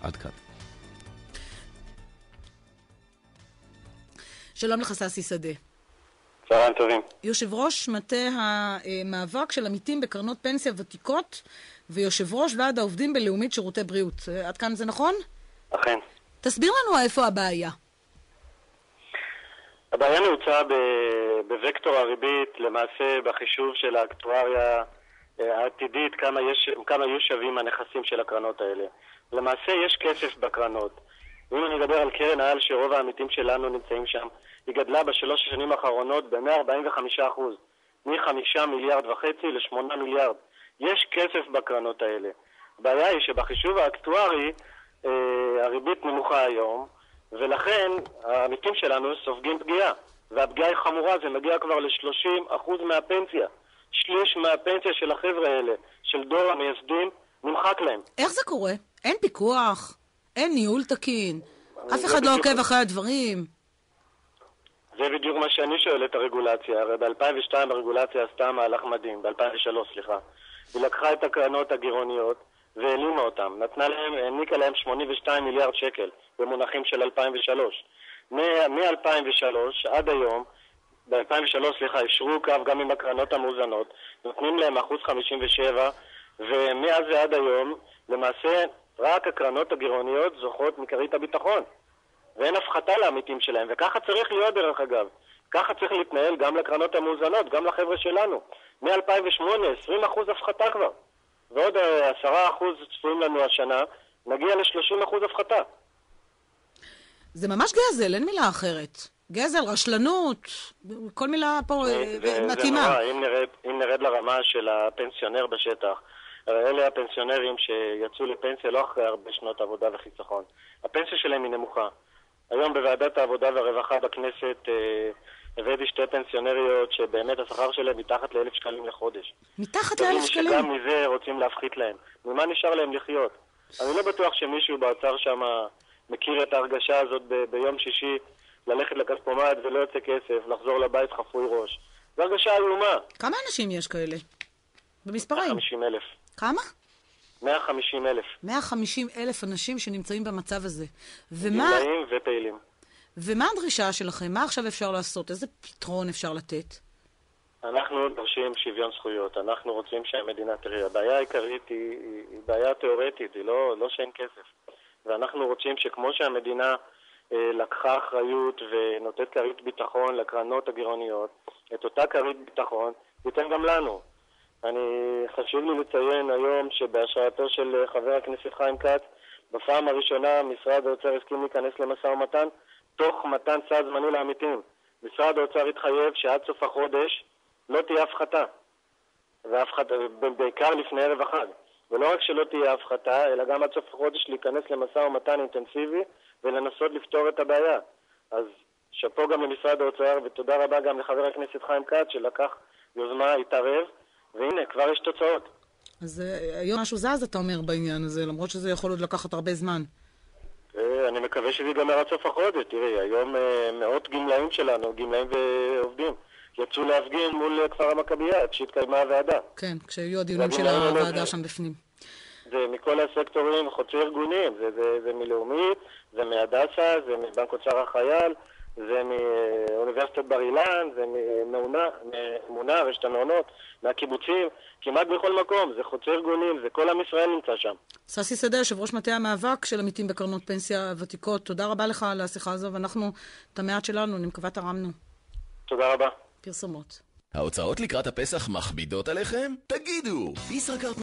עד כאן. שלום לך ססי שדה. צהריים טובים. יושב ראש מטה המאבק של עמיתים בקרנות פנסיה ותיקות ויושב ראש ועד העובדים בלאומית שירותי בריאות. עד כאן זה נכון? אכן. תסביר לנו איפה הבעיה. הבעיה נעוצה בווקטור הריבית, למעשה בחישוב של האקטואריה העתידית, כמה יהיו שווים הנכסים של הקרנות האלה. למעשה יש כסף בקרנות. אם אני אדבר על קרן העל שרוב העמיתים שלנו נמצאים שם, היא גדלה בשלוש השנים האחרונות ב-145%, מ5.5 מיליארד ל8 מיליארד. יש כסף בקרנות האלה. הבעיה היא שבחישוב האקטוארי הריבית נמוכה היום, ולכן העמיתים שלנו סופגים פגיעה. והפגיעה היא חמורה, זה מגיע כבר ל30% מהפנסיה. שליש מהפנסיה של החבר'ה האלה, של דור המייסדים, נמחק להם. איך זה קורה? אין פיקוח, אין ניהול תקין, אף אחד לא עוקב אחרי הדברים. זה בדיוק מה שאני שואל את הרגולציה. הרי ב-2002 הרגולציה עשתה מהלך מדהים, ב-2003 סליחה. היא לקחה את הקרנות הגירעוניות והעלימה אותם. העניקה להם 82 מיליארד שקל במונחים של 2003. מ-2003 עד היום, ב-2003 סליחה, אישרו קו גם עם הקרנות המאוזנות, נותנים להם 1.57%, ומאז ועד היום למעשה רק הקרנות הגירעוניות זוכות מכרית הביטחון. ואין הפחתה לעמיתים שלהם, וככה צריך להיות דרך אגב. ככה צריך להתנהל גם לקרנות המאוזנות, גם לחבר'ה שלנו. מ-2008, 20% הפחתה כבר. ועוד 10% צפויים לנו השנה, נגיע ל-30% הפחתה. זה ממש גזל, אין מילה אחרת. גזל, רשלנות, כל מילה פה מתאימה. זה נורא, אם נרד לרמה של הפנסיונר בשטח, אלה הפנסיונרים שיצאו לפנסיה לא אחרי הרבה שנות עבודה וחיסכון. הפנסיה שלהם היא נמוכה. היום בוועדת העבודה והרווחה בכנסת הבאתי שתי פנסיונריות שבאמת השכר שלהם מתחת ל1,000 שקלים לחודש. מתחת ל1,000 שקלים? שגם מזה רוצים להפחית להם. ממה נשאר להם לחיות? אני לא בטוח שמישהו באוצר שם מכיר את ההרגשה הזאת ביום שישי ללכת לכספומט ולא יוצא כסף, לחזור לבית חפוי ראש. זו הרגשה איומה. כמה אנשים יש כאלה? במספרים? 150,000. כמה? 150,000. 150,000 אנשים שנמצאים במצב הזה. גמלאים ופעילים. ומה הדרישה שלכם? מה עכשיו אפשר לעשות? איזה פתרון אפשר לתת? אנחנו דורשים שוויון זכויות. אנחנו רוצים שהמדינה תראה. הבעיה העיקרית היא בעיה תיאורטית, היא לא שאין כסף. ואנחנו רוצים שכמו שהמדינה לקחה אחריות ונותנת כרית ביטחון לקרנות הגירעוניות, את אותה כרית ביטחון ניתן גם לנו. חשוב לי לציין היום שבהשראתו של חבר הכנסת חיים כץ, בפעם הראשונה משרד האוצר הסכים להיכנס למשא ומתן תוך מתן צעד זמני לעמיתים. משרד האוצר התחייב שעד סוף החודש לא תהיה הפחתה, בעיקר לפני ערב החג. ולא רק שלא תהיה הפחתה, אלא גם עד סוף החודש להיכנס למשא ומתן אינטנסיבי ולנסות לפתור את הבעיה. אז שפו גם למשרד האוצר, ותודה רבה גם לחבר הכנסת חיים כץ שלקח יוזמה, התערב, והנה, כבר יש תוצאות. אז היום משהו זז אתה אומר בעניין הזה, למרות שזה יכול עוד לקחת הרבה זמן. אני מקווה שזה ייגמר עד סוף החודש. תראי, היום מאות גמלאים שלנו, גמלאים ועובדים, יצאו להפגין מול כפר המכבייה, כשהתקיימה הוועדה. כן, כשהיו הדיונים של הוועדה שם בפנים. זה מכל הסקטורים חוצי ארגונים, זה מלאומית, זה מהדסה, זה מבנק אוצר החייל, זה מאוניברסיטת בר אילן, זה מאמונה, רשת המעונות, מהקיבוצים, כמעט בכל מקום, זה חוצי ארגונים, זה כל עם ישראל נמצא שם. ססי שדה, יושב ראש מטה המאבק של עמיתים בקרנות פנסיה ותיקות, תודה רבה לך על השיחה הזו, ואנחנו את המעט שלנו, אני מקווה תרמנו. תודה רבה. פרסומות. ההוצאות לקראת הפסח מכבידות עליכם? תגידו, ישראכרט